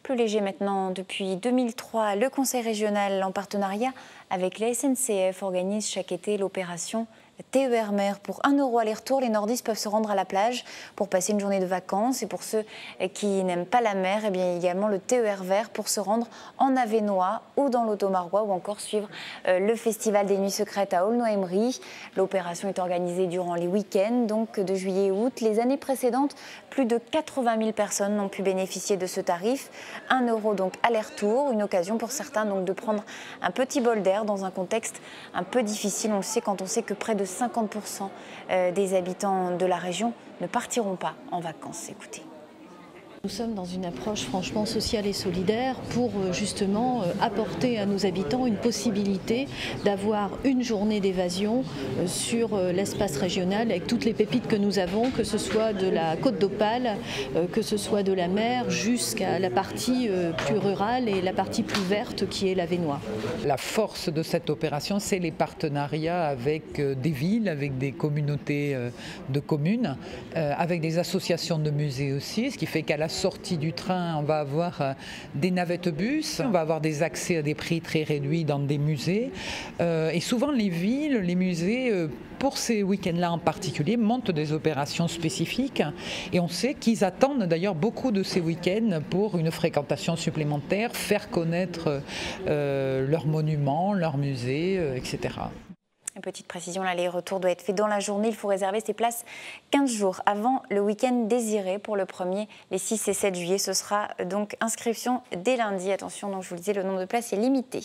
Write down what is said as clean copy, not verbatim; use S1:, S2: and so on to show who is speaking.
S1: Plus léger maintenant. Depuis 2003, le Conseil régional, en partenariat avec la SNCF, organise chaque été l'opération TER Mer. Pour 1 € aller-retour, les nordistes peuvent se rendre à la plage pour passer une journée de vacances. Et pour ceux qui n'aiment pas la mer, eh bien, également le TER Vert pour se rendre en Avesnois ou dans l'Automarois ou encore suivre le Festival des Nuits Secrètes à Aulnoy-Aymeries. L'opération est organisée durant les week-ends, donc de juillet et août. Les années précédentes, plus de 80 000 personnes ont pu bénéficier de ce tarif. 1 € donc aller-retour, une occasion pour certains donc de prendre un petit bol d'air dans un contexte un peu difficile. On le sait quand on sait que près de 50% des habitants de la région ne partiront pas en vacances. Écoutez.
S2: Nous sommes dans une approche franchement sociale et solidaire pour justement apporter à nos habitants une possibilité d'avoir une journée d'évasion sur l'espace régional avec toutes les pépites que nous avons, que ce soit de la Côte d'Opale, que ce soit de la mer jusqu'à la partie plus rurale et la partie plus verte qui est l'Avesnois.
S3: La force de cette opération, c'est les partenariats avec des villes, avec des communautés de communes, avec des associations de musées aussi, ce qui fait qu'à la sortie du train, on va avoir des navettes bus, on va avoir des accès à des prix très réduits dans des musées. Et souvent les villes, les musées, pour ces week-ends-là en particulier, montent des opérations spécifiques. Et on sait qu'ils attendent d'ailleurs beaucoup de ces week-ends pour une fréquentation supplémentaire, faire connaître leurs monuments, leurs musées, etc.
S1: Une petite précision, l'aller-retour doit être fait dans la journée. Il faut réserver ses places 15 jours avant le week-end désiré pour le 1er, les 6 et 7 juillet. Ce sera donc inscription dès lundi. Attention, donc je vous le disais, le nombre de places est limité.